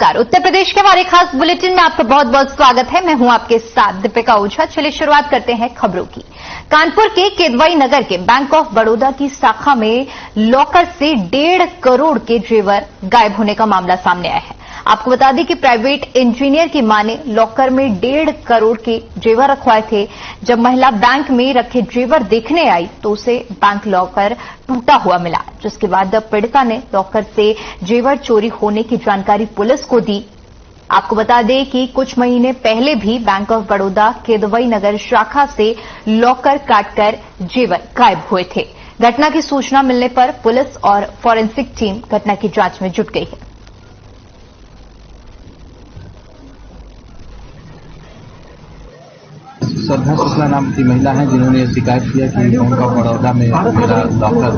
नमस्कार। उत्तर प्रदेश के हमारे खास बुलेटिन में आपका बहुत बहुत स्वागत है। मैं हूं आपके साथ दीपिका ओझा। चलिए शुरुआत करते हैं खबरों की। कानपुर के केदवई नगर के बैंक ऑफ बड़ौदा की शाखा में लॉकर से 1.5 करोड़ के जेवर गायब होने का मामला सामने आया है। आपको बता दें कि प्राइवेट इंजीनियर की माने लॉकर में 1.5 करोड़ के जेवर रखवाए थे। जब महिला बैंक में रखे जेवर देखने आई तो उसे बैंक लॉकर टूटा हुआ मिला, जिसके बाद पीड़िता ने लॉकर से जेवर चोरी होने की जानकारी पुलिस को दी। आपको बता दें कि कुछ महीने पहले भी बैंक ऑफ बड़ौदा केदवई नगर शाखा से लॉकर काटकर जेवर गायब हुए थे। घटना की सूचना मिलने पर पुलिस और फॉरेंसिक टीम घटना की जांच में जुट गई है। श्रद्धा शुक्ला नाम की महिला है जिन्होंने शिकायत किया कि बैंक ऑफ बड़ौदा में मेरा लॉकर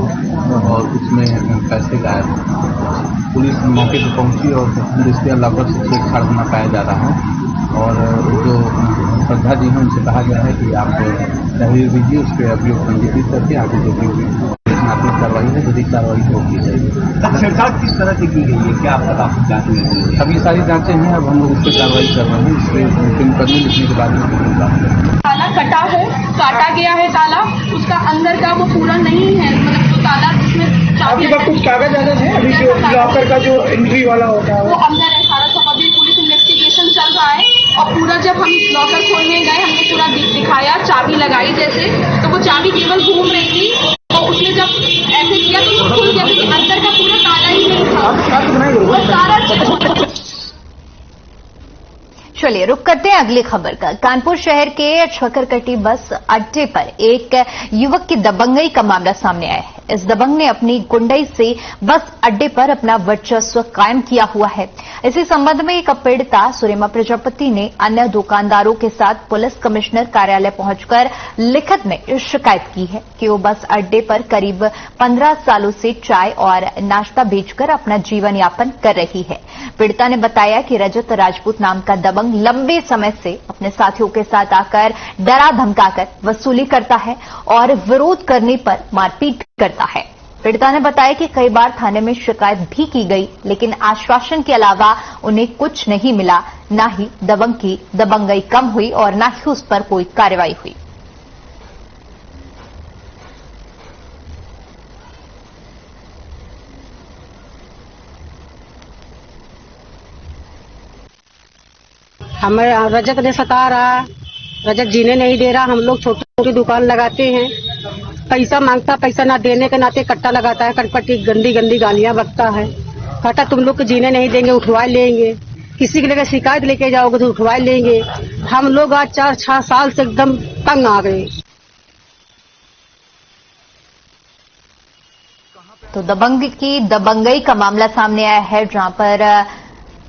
और उसमें पैसे गायब हैं। पुलिस मौके पर पहुंची और इसके लॉकर से चेक फाड़ना पाया जा रहा है और जो श्रद्धा जी हैं उनसे कहा गया है कि आप तहरीर दीजिए, उस पर अभियोग पंजीकृत करके आगे जो भी स्नातक कार्रवाई है विधिक कार्रवाई हो की जाएगी। छेड़छाड़ किस तरह से की गई है, क्या आप बता सकते हैं? अभी सारी जांचें हैं, अब हम लोग इस पर कार्रवाई कर रहे हैं। इस पर मुकदमे लिखने के बाद में ताला कटा है, काटा गया है ताला, उसका अंदर का वो पूरा नहीं है, मतलब जो ताला जिसमें आपके पास कुछ कागज आगज है अभी जो लॉकर का जो एंट्री वाला होता है वो अंदर है सारा। सब अभी पुलिस इन्वेस्टिगेशन चल रहा है और पूरा जब हम लॉकर खोलने गए हमने पूरा दिखाया, चाबी लगाई जैसे, तो वो चाबी केवल घूम रही थी तो उसने जब ऐसे किया तो खुल गया, क्योंकि अंदर का पूरा ताला ही नहीं था वो सारा। चलिए रुक करते हैं अगली खबर का। कानपुर शहर के छकरकटी बस अड्डे पर एक युवक की दबंगई का मामला सामने आया है। इस दबंग ने अपनी गुंडई से बस अड्डे पर अपना वर्चस्व कायम किया हुआ है। इसी संबंध में एक पीड़िता सुरेमा प्रजापति ने अन्य दुकानदारों के साथ पुलिस कमिश्नर कार्यालय पहुंचकर लिखित में शिकायत की है कि वो बस अड्डे पर करीब 15 सालों से चाय और नाश्ता बेचकर अपना जीवन यापन कर रही है। पीड़िता ने बताया कि रजत राजपूत नाम का दबंग लंबे समय से अपने साथियों के साथ आकर डरा धमकाकर वसूली करता है और विरोध करने पर मारपीट करता है। पीड़िता ने बताया कि कई बार थाने में शिकायत भी की गई, लेकिन आश्वासन के अलावा उन्हें कुछ नहीं मिला। न ही दबंग की दबंगई कम हुई और न ही उस पर कोई कार्रवाई हुई। हमें रजत ने सता रहा, रजत जीने नहीं दे रहा। हम लोग छोटी छोटी दुकान लगाते हैं, पैसा मांगता, पैसा ना देने के नाते कट्टा लगाता है, कटपट्टी गंदी गंदी गालियां बकता है। कहता तुम लोग को जीने नहीं देंगे, उठवा लेंगे, किसी के लिए शिकायत लेके जाओगे तो उठवा लेंगे। हम लोग आज 4-6 साल से एकदम तंग आ गए। तो दबंग की दबंगई का मामला सामने आया है, जहां पर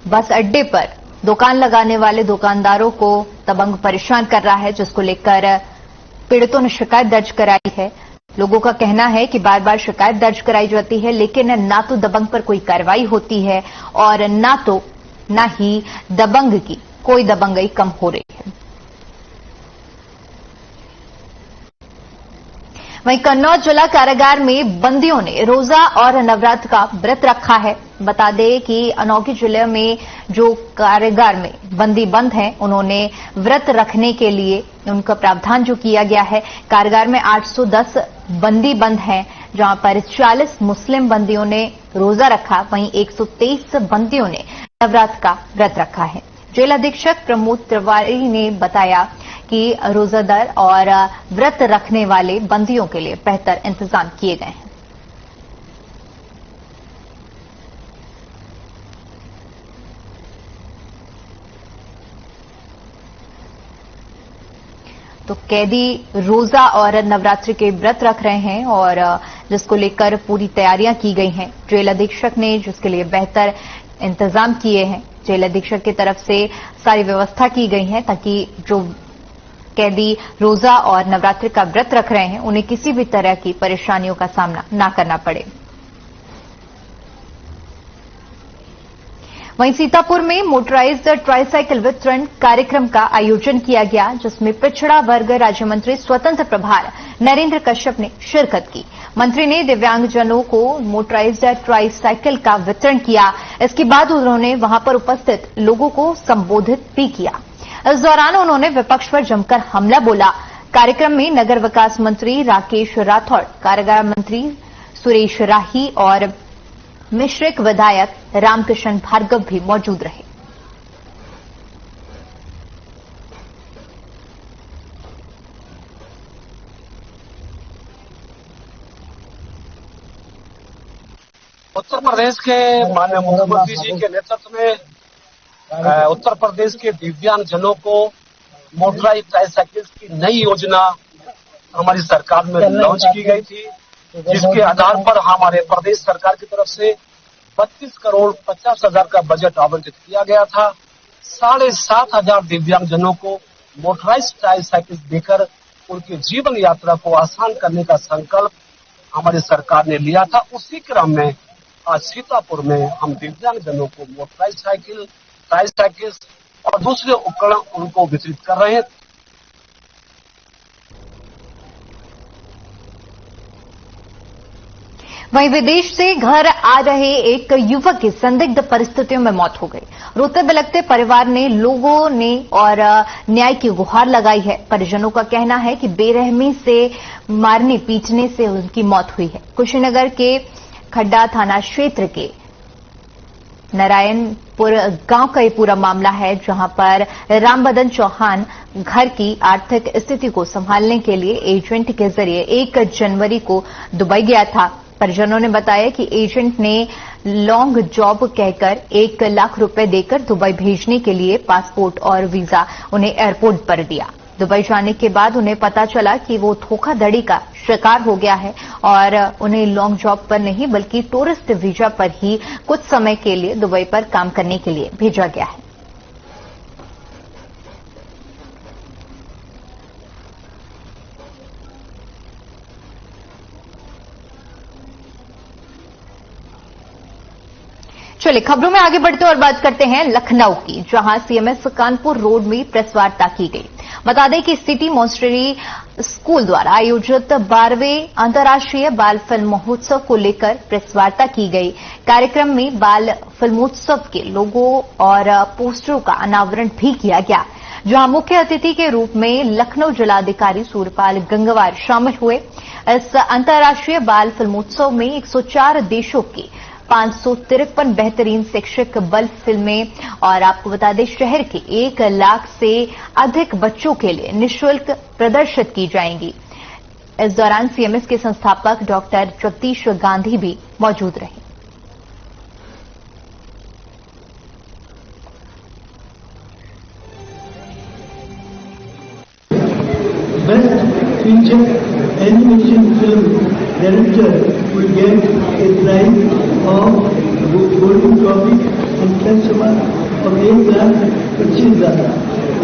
बस अड्डे पर दुकान लगाने वाले दुकानदारों को दबंग परेशान कर रहा है, जिसको लेकर पीड़ितों ने शिकायत दर्ज कराई है। लोगों का कहना है कि बार बार शिकायत दर्ज कराई जाती है, लेकिन ना तो दबंग पर कोई कार्रवाई होती है और ना ही दबंग की कोई दबंगई कम हो रही है। वहीं कन्नौज जिला कारागार में बंदियों ने रोजा और नवरात्र का व्रत रखा है। बता दें कि अनोखी जिले में जो कारागार में बंदी बंद हैं, उन्होंने व्रत रखने के लिए उनका प्रावधान जो किया गया है। कारागार में 810 बंदी बंद हैं, जहां पर 40 मुस्लिम बंदियों ने रोजा रखा, वहीं 123 बंदियों ने नवरात्र का व्रत रखा है। जेल अधीक्षक प्रमोद तिवारी ने बताया कि रोजादार और व्रत रखने वाले बंदियों के लिए बेहतर इंतजाम किए गए हैं। तो कैदी रोजा और नवरात्रि के व्रत रख रहे हैं और जिसको लेकर पूरी तैयारियां की गई हैं। जेल अधीक्षक ने जिसके लिए बेहतर इंतजाम किए हैं। जेल अधीक्षक की तरफ से सारी व्यवस्था की गई है ताकि जो कैदी रोजा और नवरात्रि का व्रत रख रहे हैं उन्हें किसी भी तरह की परेशानियों का सामना न करना पड़े। वहीं सीतापुर में मोटराइज्ड ट्राईसाइकिल वितरण कार्यक्रम का आयोजन किया गया, जिसमें पिछड़ा वर्ग राज्य मंत्री स्वतंत्र प्रभार नरेंद्र कश्यप ने शिरकत की। मंत्री ने दिव्यांगजनों को मोटराइज्ड ट्राईसाइकिल का वितरण किया। इसके बाद उन्होंने वहां पर उपस्थित लोगों को संबोधित भी किया। इस दौरान उन्होंने विपक्ष पर जमकर हमला बोला। कार्यक्रम में नगर विकास मंत्री राकेश राठौड़, कारागार मंत्री सुरेश राही और मिश्रिक विधायक रामकिशन भार्गव भी मौजूद रहे। उत्तर प्रदेश के माननीय मुख्यमंत्री जी के नेतृत्व में उत्तर प्रदेश के दिव्यांगजनों को मोटराइज्ड ट्राईसाइकिल की नई योजना हमारी सरकार में लॉन्च की गई थी, जिसके आधार पर हमारे प्रदेश सरकार की तरफ से 32,50,00,000 का बजट आवंटित किया गया था। 7,500 दिव्यांगजनों को मोटराइज्ड ट्राईसाइकिल देकर उनकी जीवन यात्रा को आसान करने का संकल्प हमारी सरकार ने लिया था। उसी क्रम में आज सीतापुर में हम दिव्यांगजनों को मोटराइज्ड ट्राईसाइकिल और दूसरे उपकरण उनको वितरित कर रहे हैं। वहीं विदेश से घर आ रहे एक युवक की संदिग्ध परिस्थितियों में मौत हो गई। रोते बिलखते परिवार ने लोगों ने और न्याय की गुहार लगाई है। परिजनों का कहना है कि बेरहमी से मारने पीटने से उनकी मौत हुई है। कुशीनगर के खड्डा थाना क्षेत्र के नारायणपुर गांव का ये पूरा मामला है, जहां पर रामबदन चौहान घर की आर्थिक स्थिति को संभालने के लिए एजेंट के जरिए 1 जनवरी को दुबई गया था। परिजनों ने बताया कि एजेंट ने लॉन्ग जॉब कहकर 1 लाख रुपए देकर दुबई भेजने के लिए पासपोर्ट और वीजा उन्हें एयरपोर्ट पर दिया। दुबई जाने के बाद उन्हें पता चला कि वो धोखाधड़ी का शिकार हो गया है और उन्हें लॉन्ग जॉब पर नहीं बल्कि टूरिस्ट वीजा पर ही कुछ समय के लिए दुबई पर काम करने के लिए भेजा गया है। चलिए खबरों में आगे बढ़ते और बात करते हैं लखनऊ की, जहां सीएमएस कानपुर रोड में प्रेस वार्ता की गई। बता दें कि सिटी मॉन्स्टरी स्कूल द्वारा आयोजित 12वें अंतर्राष्ट्रीय बाल फिल्म महोत्सव को लेकर प्रेस वार्ता की गई। कार्यक्रम में बाल फिल्मोत्सव के लोगो और पोस्टरों का अनावरण भी किया गया, जहां मुख्य अतिथि के रूप में लखनऊ जिलाधिकारी सूर्यपाल गंगवार शामिल हुए। इस अंतर्राष्ट्रीय बाल फिल्मोत्सव में 104 देशों के 553 बेहतरीन शैक्षिक बाल फिल्में और आपको बता दें शहर के 1 लाख से अधिक बच्चों के लिए निःशुल्क प्रदर्शित की जाएंगी। इस दौरान सीएमएस के संस्थापक डॉक्टर जगदीश गांधी भी मौजूद रहे। Best feature animation film director will get a prize of Golden Trophy and cash amount of 1,25,000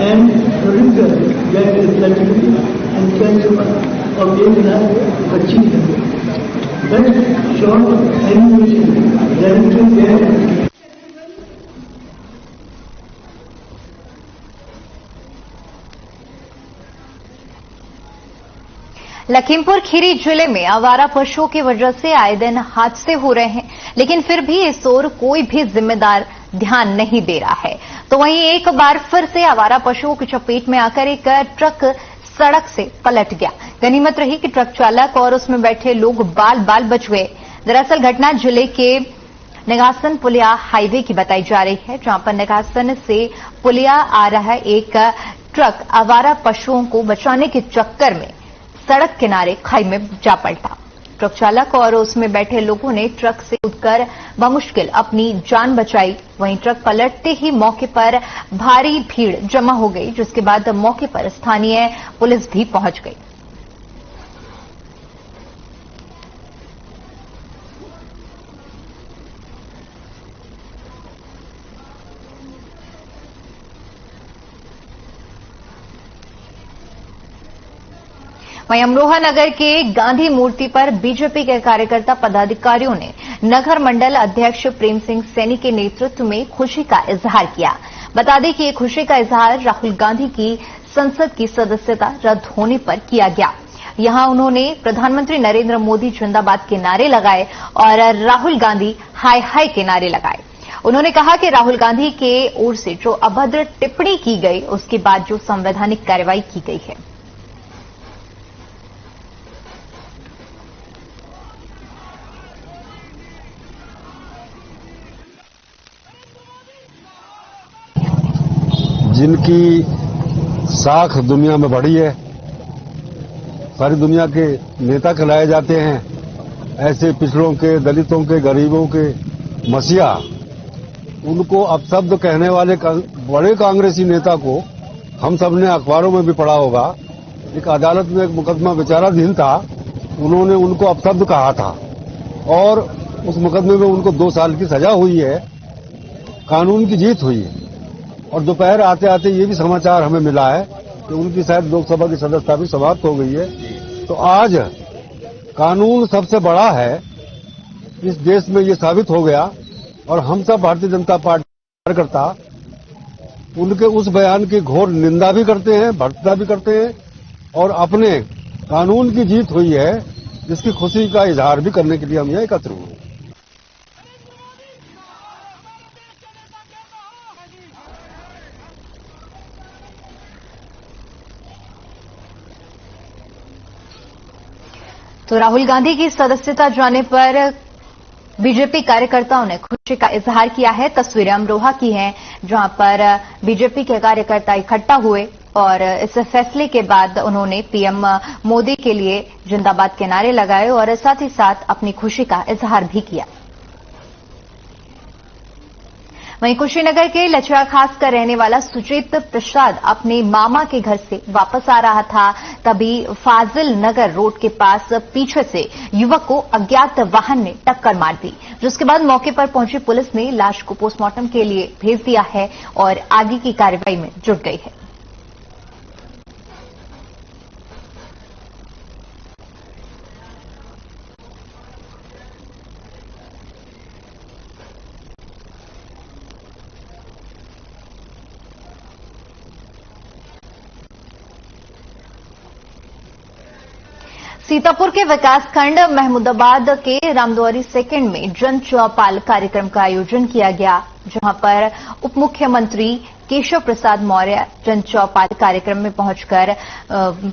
and producer get a certificate and cash amount of 1,25,000. Best short animation director get Lakhimpur Kheri जिले में आवारा पशुओं की वजह से आए दिन हादसे हो रहे हैं, लेकिन फिर भी इस ओर कोई भी जिम्मेदार ध्यान नहीं दे रहा है। तो वहीं एक बार फिर से आवारा पशुओं की चपेट में आकर एक ट्रक सड़क से पलट गया। गनीमत रही कि ट्रक चालक और उसमें बैठे लोग बाल बाल बच गए। दरअसल घटना जिले के निगासन पुलिया हाईवे की बताई जा रही है, जहां पर निगासन से पुलिया आ रहा एक ट्रक आवारा पशुओं को बचाने के चक्कर में सड़क किनारे खाई में जा पलटा। ट्रक चालक और उसमें बैठे लोगों ने ट्रक से कूदकर बमुश्किल अपनी जान बचाई। वहीं ट्रक पलटते ही मौके पर भारी भीड़ जमा हो गई, जिसके बाद मौके पर स्थानीय पुलिस भी पहुंच गई। वहीं अमरोहा नगर के गांधी मूर्ति पर बीजेपी के कार्यकर्ता पदाधिकारियों ने नगर मंडल अध्यक्ष प्रेम सिंह सैनी के नेतृत्व में खुशी का इजहार किया। बता दें कि ये खुशी का इजहार राहुल गांधी की संसद की सदस्यता रद्द होने पर किया गया। यहां उन्होंने प्रधानमंत्री नरेंद्र मोदी जिंदाबाद के नारे लगाए और राहुल गांधी हाय हाय के नारे लगाए। उन्होंने कहा कि राहुल गांधी के ओर से जो अभद्र टिप्पणी की गई उसके बाद जो संवैधानिक कार्रवाई की गई है। जिनकी साख दुनिया में बढ़ी है, सारी दुनिया के नेता कहलाए जाते हैं, ऐसे पिछड़ों के, दलितों के, गरीबों के मसीहा, उनको अपशब्द कहने वाले बड़े कांग्रेसी नेता को हम सब ने अखबारों में भी पढ़ा होगा। एक अदालत में एक मुकदमा विचाराधीन था, उन्होंने उनको अपशब्द कहा था और उस मुकदमे में उनको 2 साल की सजा हुई है। कानून की जीत हुई है। और दोपहर आते आते ये भी समाचार हमें मिला है कि उनकी शायद लोकसभा की सदस्यता भी समाप्त हो गई है। तो आज कानून सबसे बड़ा है, इस देश में ये साबित हो गया। और हम सब भारतीय जनता पार्टी कार्यकर्ता उनके उस बयान की घोर निंदा भी करते हैं, भर्त्सना भी करते हैं और अपने कानून की जीत हुई है जिसकी खुशी का इजहार भी करने के लिए हम यहाँ एकत्र हुए। तो राहुल गांधी की सदस्यता जाने पर बीजेपी कार्यकर्ताओं ने खुशी का इजहार किया है। तस्वीरें अमरोहा की हैं, जहां पर बीजेपी के कार्यकर्ता इकट्ठा हुए और इस फैसले के बाद उन्होंने पीएम मोदी के लिए जिंदाबाद के नारे लगाए और साथ ही साथ अपनी खुशी का इजहार भी किया। वहीं कुशीनगर के लचड़ा खास का रहने वाला सुजीत प्रसाद अपने मामा के घर से वापस आ रहा था, तभी फाजिल नगर रोड के पास पीछे से युवक को अज्ञात वाहन ने टक्कर मार दी, जिसके बाद मौके पर पहुंची पुलिस ने लाश को पोस्टमार्टम के लिए भेज दिया है और आगे की कार्रवाई में जुट गई है। सीतापुर के विकासखंड महमूदाबाद के रामद्वारी सेकंड में जन चौपाल कार्यक्रम का आयोजन किया गया, जहां पर उप मुख्यमंत्री केशव प्रसाद मौर्य जन चौपाल कार्यक्रम में पहुंचकर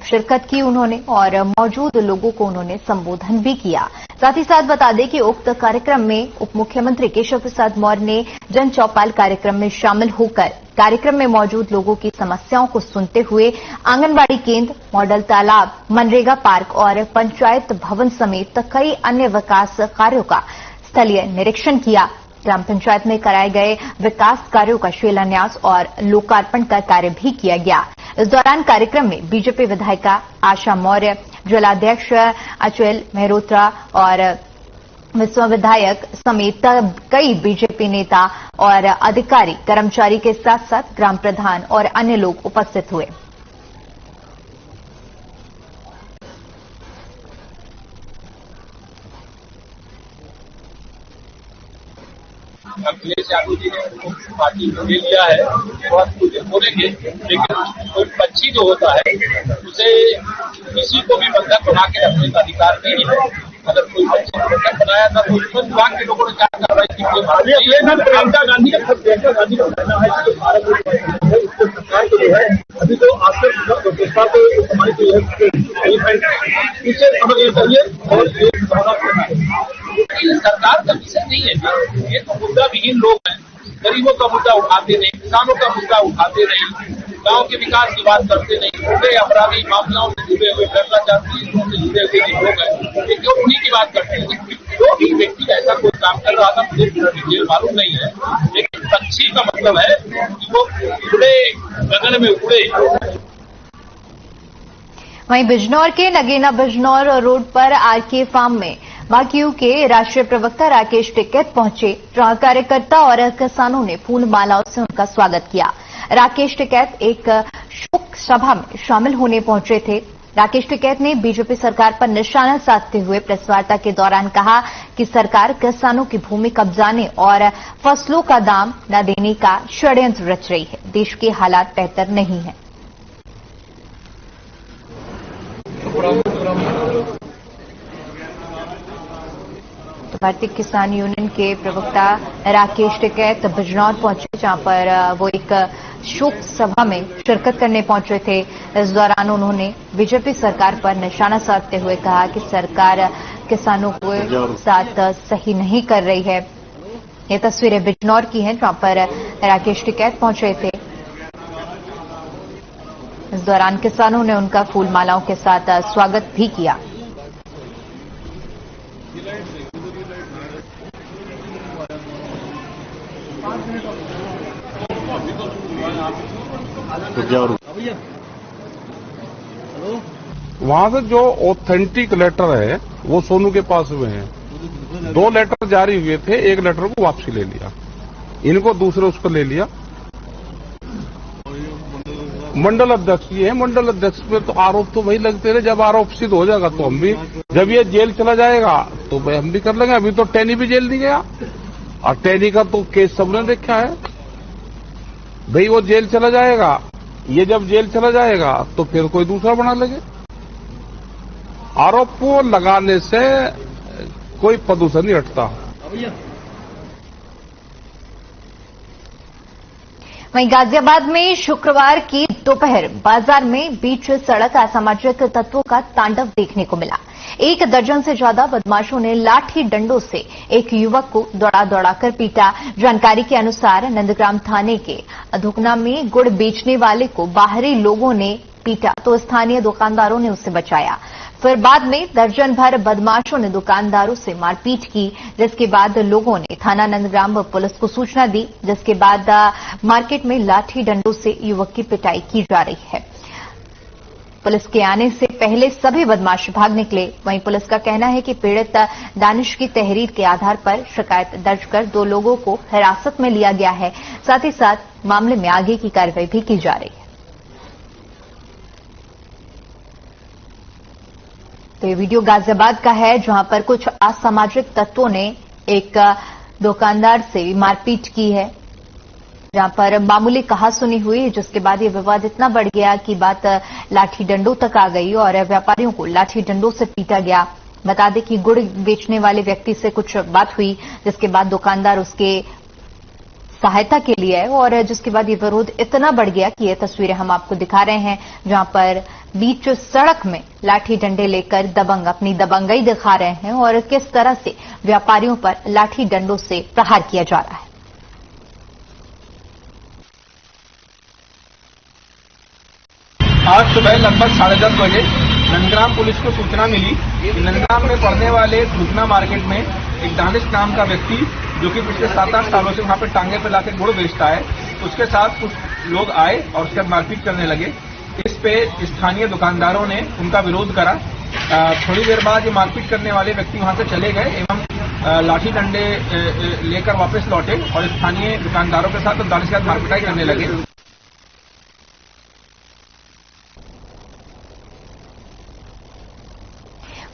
शिरकत की उन्होंने और मौजूद लोगों को उन्होंने संबोधन भी किया। साथ ही साथ बता दें कि उक्त कार्यक्रम में उप मुख्यमंत्री केशव प्रसाद मौर्य ने जन चौपाल कार्यक्रम में शामिल होकर कार्यक्रम में मौजूद लोगों की समस्याओं को सुनते हुए आंगनबाड़ी केंद्र, मॉडल तालाब, मनरेगा पार्क और पंचायत भवन समेत कई अन्य विकास कार्यों का स्थलीय निरीक्षण किया। ग्राम पंचायत में कराए गए विकास कार्यों का शिलान्यास और लोकार्पण का कार्य भी किया गया। इस दौरान कार्यक्रम में बीजेपी विधायिका आशा मौर्य, जिलाध्यक्ष अचल मेहरोत्रा और विश्व विधायक समेत कई बीजेपी नेता और अधिकारी, कर्मचारी के साथ साथ ग्राम प्रधान और अन्य लोग उपस्थित हुए। अखिलेश यादव जी ने पार्टी को ले लिया है, बहुत कुछ बोलेंगे, लेकिन कोई पक्षी जो होता है उसे किसी को भी बंधक बना के रखने का अधिकार नहीं है। अगर कोई पक्षी को बंधक बनाया था तो वन विभाग के लोगों ने क्या कार्रवाई की? प्रियंका गांधी का कहना है कि भारत उसके सरकार को जो है अभी तो आपके प्रस्ताव को हमारी जो है पीछे समझना चाहिए और एक भावना करना है। सरकार का विषय नहीं है, ये तो मुद्दा विहीन लोग हैं। गरीबों का मुद्दा उठाते नहीं, किसानों का मुद्दा उठाते नहीं, गांव के विकास की बात करते नहीं, छोटे अपराधी माफियाओं से जुड़े हुए, भ्रष्टाचारी से जुड़े हुए लोग हैं, ये क्यों उन्हीं की बात करते हैं? जो भी व्यक्ति ऐसा कोई काम कर रहा था मुझे डिटेल मालूम नहीं है, लेकिन पक्षी का मतलब है कि वो उड़े, गगन में उड़े। वहीं बिजनौर के नगीना बिजनौर रोड पर आरके फार्म में माक्यू के राष्ट्रीय प्रवक्ता राकेश टिकैत पहुंचे, जहां कार्यकर्ता और किसानों ने फूल मालाओं से उनका स्वागत किया। राकेश टिकैत एक शोक सभा में शामिल होने पहुंचे थे। राकेश टिकैत ने बीजेपी सरकार पर निशाना साधते हुए प्रेस वार्ता के दौरान कहा कि सरकार किसानों की भूमि कब्जाने और फसलों का दाम न देने का षड्यंत्र रच रही है। देश के हालात बेहतर नहीं है। भारतीय किसान यूनियन के प्रवक्ता राकेश टिकैत बिजनौर पहुंचे, जहां पर वो एक शोक सभा में शिरकत करने पहुंचे थे। इस दौरान उन्होंने बीजेपी सरकार पर निशाना साधते हुए कहा कि सरकार किसानों के साथ सही नहीं कर रही है। ये तस्वीरें बिजनौर की हैं, जहां पर राकेश टिकैत पहुंचे थे। इस दौरान किसानों ने उनका फूल मालाओं के साथ स्वागत भी किया। वहां से जो ऑथेंटिक लेटर है वो सोनू के पास हुए हैं। 2 लेटर जारी हुए थे, एक लेटर को वापसी ले लिया, इनको दूसरे उसको ले लिया। मंडल अध्यक्ष ये है, मंडल अध्यक्ष पे तो आरोप तो वही लगते रहे। जब आरोप सिद्ध हो जाएगा तो हम भी, जब ये जेल चला जाएगा तो भाई हम भी कर लेंगे। अभी तो टैनी भी जेल नहीं गया और टैनी का तो केस सबने देखा है। भाई वो जेल चला जाएगा, ये जब जेल चला जाएगा तो फिर कोई दूसरा बना लेंगे। आरोप को लगाने से कोई प्रदूषण नहीं हटता। वहीं गाजियाबाद में शुक्रवार की दोपहर बाजार में बीच सड़क असामाजिक तत्वों का तांडव देखने को मिला। 1 दर्जन से ज्यादा बदमाशों ने लाठी डंडों से एक युवक को दौड़ा-दौड़ाकर पीटा। जानकारी के अनुसार नंदग्राम थाने के अधुकना में गुड़ बेचने वाले को बाहरी लोगों ने पीटा तो स्थानीय दुकानदारों ने उसे बचाया। फिर बाद में दर्जन भर बदमाशों ने दुकानदारों से मारपीट की, जिसके बाद लोगों ने थाना नंदग्राम पुलिस को सूचना दी, जिसके बाद मार्केट में लाठी डंडों से युवक की पिटाई की जा रही है। पुलिस के आने से पहले सभी बदमाश भाग निकले। वहीं पुलिस का कहना है कि पीड़ित दानिश की तहरीर के आधार पर शिकायत दर्ज कर 2 लोगों को हिरासत में लिया गया है। साथ ही साथ मामले में आगे की कार्रवाई भी की जा रही है। तो ये वीडियो गाजियाबाद का है, जहां पर कुछ असामाजिक तत्वों ने एक दुकानदार से मारपीट की है, जहां पर मामूली कहासुनी हुई, जिसके बाद ये विवाद इतना बढ़ गया कि बात लाठी डंडों तक आ गई और व्यापारियों को लाठी डंडों से पीटा गया। बता दें कि गुड़ बेचने वाले व्यक्ति से कुछ बात हुई, जिसके बाद दुकानदार उसके सहायता के लिए है और जिसके बाद ये विरोध इतना बढ़ गया कि ये तस्वीरें हम आपको दिखा रहे हैं, जहां पर बीच सड़क में लाठी डंडे लेकर दबंग अपनी दबंगई दिखा रहे हैं और किस तरह से व्यापारियों पर लाठी डंडों से प्रहार किया जा रहा है। आज सुबह लगभग 10:30 बजे नंदग्राम पुलिस को सूचना मिली कि नंदग्राम में पड़ने वाले धुकना मार्केट में एक दानिश नाम का व्यक्ति, जो कि पिछले 7-8 सालों से वहां पर टांगे पे लाके गुड़ बेचता है, उसके साथ कुछ लोग आए और उसके मारपीट करने लगे। इस पे स्थानीय दुकानदारों ने उनका विरोध करा। थोड़ी देर बाद ये मारपीट करने वाले व्यक्ति वहां से चले गए एवं लाठी डंडे लेकर वापस लौटे और स्थानीय दुकानदारों के साथ दानिश के साथ मारपीटाई करने लगे।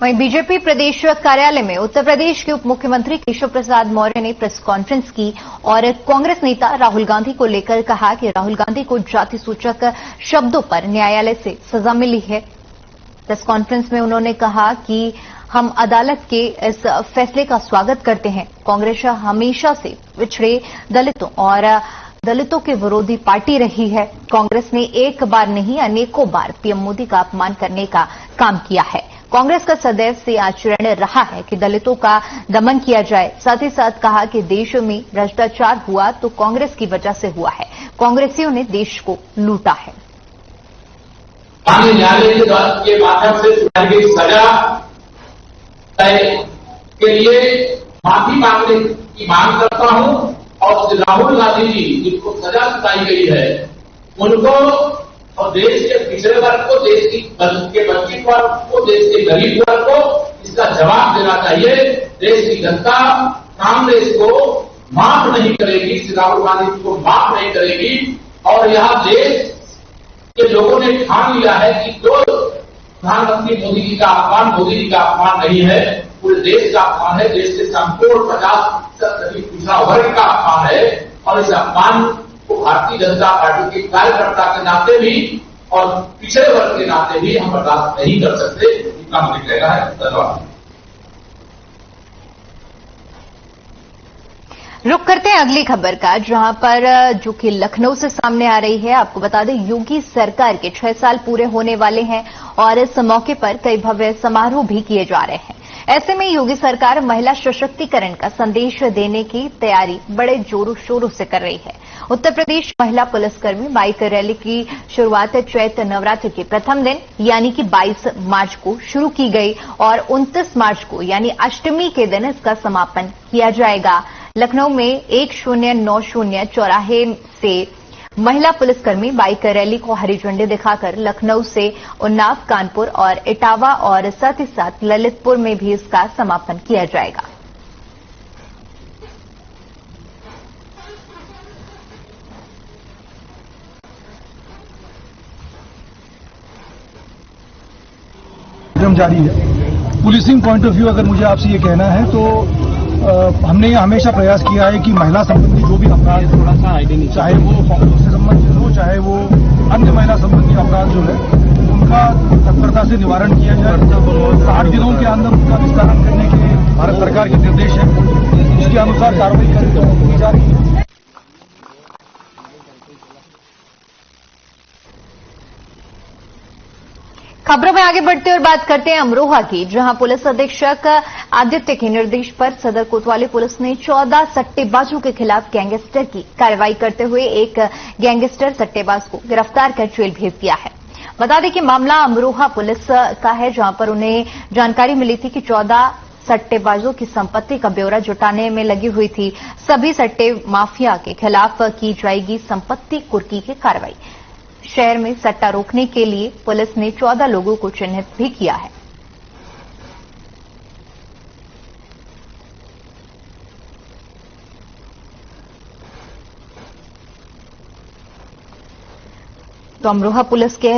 वहीं बीजेपी प्रदेश कार्यालय में उत्तर प्रदेश के उप मुख्यमंत्री केशव प्रसाद मौर्य ने प्रेस कॉन्फ्रेंस की और कांग्रेस नेता राहुल गांधी को लेकर कहा कि राहुल गांधी को जाति सूचक शब्दों पर न्यायालय से सजा मिली है। प्रेस कॉन्फ्रेंस में उन्होंने कहा कि हम अदालत के इस फैसले का स्वागत करते हैं। कांग्रेस हमेशा से पिछड़े दलितों और दलितों के विरोधी पार्टी रही है। कांग्रेस ने एक बार नहीं अनेकों बार पीएम मोदी का अपमान करने का काम किया है। कांग्रेस का सदैव से आचरण रहा है कि दलितों का दमन किया जाए। साथ ही साथ कहा कि देश में भ्रष्टाचार हुआ तो कांग्रेस की वजह से हुआ है। कांग्रेसियों ने देश को लूटा है। न्यायालय के माध्यम से सुनाई गई सजा के लिए माफी मांगने की मांग करता हूं और राहुल गांधी जी जिनको सजा सुनाई गई है उनको और देश के पिछड़े वर्ग को, देश के वंचित वर्ग को, देश के गरीब वर्ग को इसका जवाब देना चाहिए। देश की जनता कांग्रेस को माफ नहीं करेगी, राहुल गांधी को माफ नहीं करेगी और यहां देश के लोगों ने ठान लिया है कि जो प्रधानमंत्री मोदी जी का अपमान मोदी जी का अपमान नहीं है, पूरे देश का अपमान है, देश के संपूर्ण 50% पिछड़ा वर्ग का अपमान है। और इस अपमान को भारतीय जनता पार्टी के कार्यकर्ता के नाते भी और पिछड़े वर्ग के नाते भी हम बर्दाश्त नहीं कर सकते। इतना मुझे कहना है। धन्यवाद। रुक करते हैं अगली खबर का, जहां पर जो कि लखनऊ से सामने आ रही है। आपको बता दें, योगी सरकार के 6 साल पूरे होने वाले हैं और इस मौके पर कई भव्य समारोह भी किए जा रहे हैं। ऐसे में योगी सरकार महिला सशक्तिकरण का संदेश देने की तैयारी बड़े जोरों शोरों से कर रही है। उत्तर प्रदेश महिला पुलिसकर्मी बाइक रैली की शुरुआत चैत्र नवरात्र के प्रथम दिन यानी कि 22 मार्च को शुरू की गई और 29 मार्च को यानी अष्टमी के दिन इसका समापन किया जाएगा। लखनऊ में 1090 चौराहे से महिला पुलिसकर्मी बाइक रैली को हरी झंडी दिखाकर लखनऊ से उन्नाव, कानपुर और इटावा और साथ ही साथ ललितपुर में भी इसका समापन किया जाएगा। जारी है। पुलिसिंग पॉइंट ऑफ व्यू अगर मुझे आपसे ये कहना है तो हमने हमेशा प्रयास किया है कि महिला संबंधी जो भी अपराध, चाहे वो कांग्रेस से संबंधित हो, चाहे वो अन्य महिला संबंधी अपराध जो है, उनका तत्परता से निवारण किया जाए। 60 दिनों के अंदर उनका निस्तारण करने के भारत सरकार के निर्देश है, उसके अनुसार कार्रवाई की जा रही है। खबरों में आगे बढ़ते और बात करते हैं अमरोहा की, जहां पुलिस अधीक्षक आदित्य के निर्देश पर सदर कोतवाली पुलिस ने 14 सट्टेबाजों के खिलाफ गैंगस्टर की कार्रवाई करते हुए एक गैंगस्टर सट्टेबाज को गिरफ्तार कर जेल भेज दिया है। बता दें कि मामला अमरोहा पुलिस का है, जहां पर उन्हें जानकारी मिली थी कि 14 सट्टेबाजों की संपत्ति का ब्यौरा जुटाने में लगी हुई थी। सभी सट्टे माफिया के खिलाफ की जाएगी संपत्ति कुर्की की कार्रवाई। शहर में सट्टा रोकने के लिए पुलिस ने 14 लोगों को चिन्हित भी किया है। तो अमरोहा पुलिस के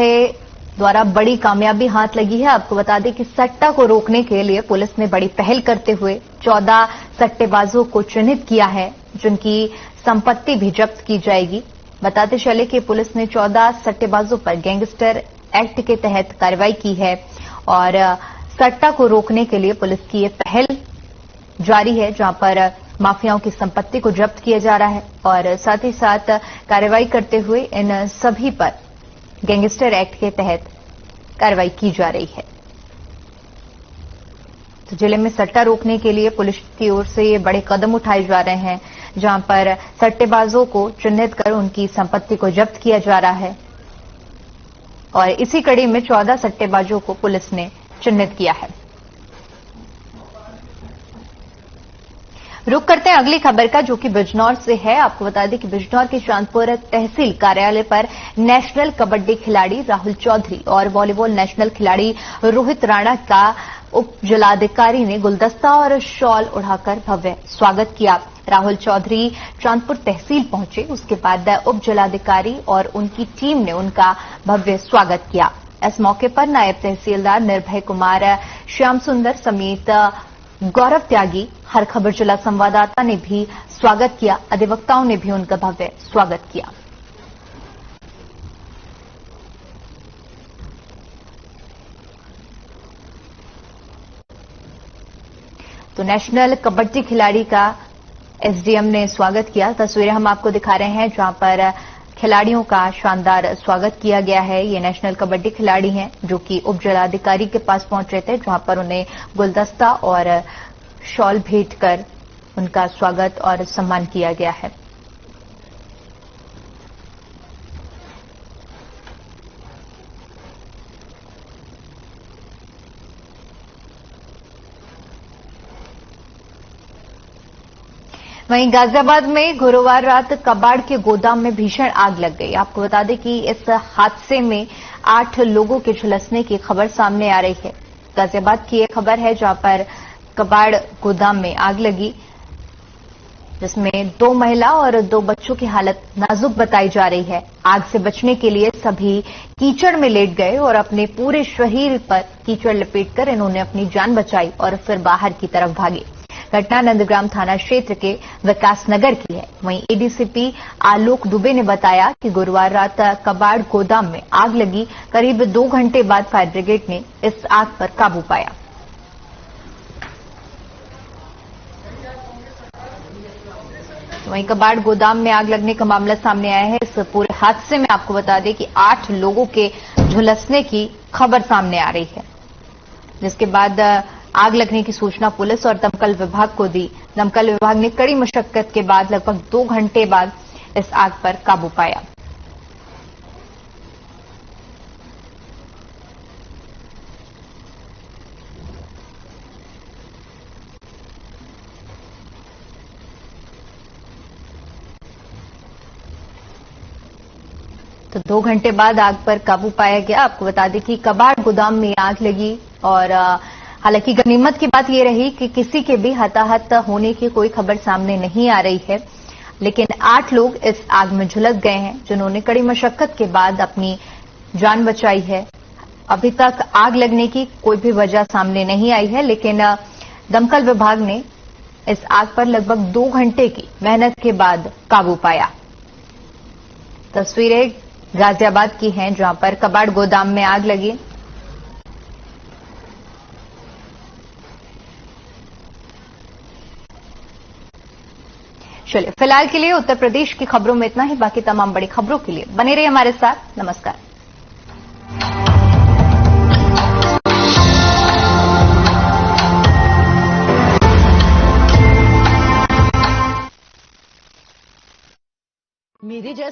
द्वारा बड़ी कामयाबी हाथ लगी है। आपको बता दें कि सट्टा को रोकने के लिए पुलिस ने बड़ी पहल करते हुए 14 सट्टेबाजों को चिन्हित किया है, जिनकी संपत्ति भी जब्त की जाएगी। बताते चले कि पुलिस ने 14 सट्टेबाजों पर गैंगस्टर एक्ट के तहत कार्रवाई की है और सट्टा को रोकने के लिए पुलिस की ये पहल जारी है, जहां पर माफियाओं की संपत्ति को जब्त किया जा रहा है और साथ ही साथ कार्रवाई करते हुए इन सभी पर गैंगस्टर एक्ट के तहत कार्रवाई की जा रही है। तो जिले में सट्टा रोकने के लिए पुलिस की ओर से ये बड़े कदम उठाए जा रहे हैं, जहां पर सट्टेबाजों को चिन्हित कर उनकी संपत्ति को जब्त किया जा रहा है और इसी कड़ी में 14 सट्टेबाजों को पुलिस ने चिन्हित किया है। रुक करते हैं अगली खबर का, जो कि बिजनौर से है। आपको बता दें कि बिजनौर के चांदपुर तहसील कार्यालय पर नेशनल कबड्डी खिलाड़ी राहुल चौधरी और वॉलीबॉल नेशनल खिलाड़ी रोहित राणा का उप जिलाधिकारी ने गुलदस्ता और शॉल उड़ाकर भव्य स्वागत किया। राहुल चौधरी चांदपुर तहसील पहुंचे, उसके बाद उप जिलाधिकारी और उनकी टीम ने उनका भव्य स्वागत किया। इस मौके पर नायब तहसीलदार निर्भय कुमार, श्याम सुंदर समेत गौरव त्यागी, हर खबर जिला संवाददाता ने भी स्वागत किया। अधिवक्ताओं ने भी उनका भव्य स्वागत किया। तो नेशनल कबड्डी खिलाड़ी का एसडीएम ने स्वागत किया। तस्वीरें हम आपको दिखा रहे हैं, जहां पर खिलाड़ियों का शानदार स्वागत किया गया है। ये नेशनल कबड्डी खिलाड़ी हैं जो कि उप जिलाधिकारी के पास पहुंचे थे, जहां पर उन्हें गुलदस्ता और शॉल भेंट कर उनका स्वागत और सम्मान किया गया है। वहीं गाजियाबाद में गुरुवार रात कबाड़ के गोदाम में भीषण आग लग गई। आपको बता दें कि इस हादसे में 8 लोगों के झुलसने की खबर सामने आ रही है। गाजियाबाद की यह खबर है, जहां पर कबाड़ गोदाम में आग लगी। जिसमें 2 महिला और 2 बच्चों की हालत नाजुक बताई जा रही है। आग से बचने के लिए सभी कीचड़ में लेट गए और अपने पूरे शरीर पर कीचड़ लपेटकर इन्होंने अपनी जान बचाई और फिर बाहर की तरफ भागे। घटना नंदग्राम थाना क्षेत्र के विकासनगर की है। वहीं एडीसीपी आलोक दुबे ने बताया कि गुरुवार रात कबाड़ गोदाम में आग लगी। करीब 2 घंटे बाद फायर ब्रिगेड ने इस आग पर काबू पाया। वहीं कबाड़ गोदाम में आग लगने का मामला सामने आया है। इस पूरे हादसे में आपको बता दें कि 8 लोगों के झुलसने की खबर सामने आ रही है, जिसके बाद आग लगने की सूचना पुलिस और दमकल विभाग को दी। दमकल विभाग ने कड़ी मशक्कत के बाद लगभग 2 घंटे बाद इस आग पर काबू पाया। तो 2 घंटे बाद आग पर काबू पाया गया। आपको बता दें कि कबाड़ गोदाम में आग लगी और हालांकि गनीमत की बात यह रही कि किसी के भी हताहत होने की कोई खबर सामने नहीं आ रही है, लेकिन 8 लोग इस आग में झुलस गए हैं, जिन्होंने कड़ी मशक्कत के बाद अपनी जान बचाई है। अभी तक आग लगने की कोई भी वजह सामने नहीं आई है, लेकिन दमकल विभाग ने इस आग पर लगभग 2 घंटे की मेहनत के बाद काबू पाया। तस्वीरें गाजियाबाद की हैं, जहां पर कबाड़ गोदाम में आग लगी। चलिए, फिलहाल के लिए उत्तर प्रदेश की खबरों में इतना ही। बाकी तमाम बड़ी खबरों के लिए बने रहिए हमारे साथ। नमस्कार। मेरे जैसा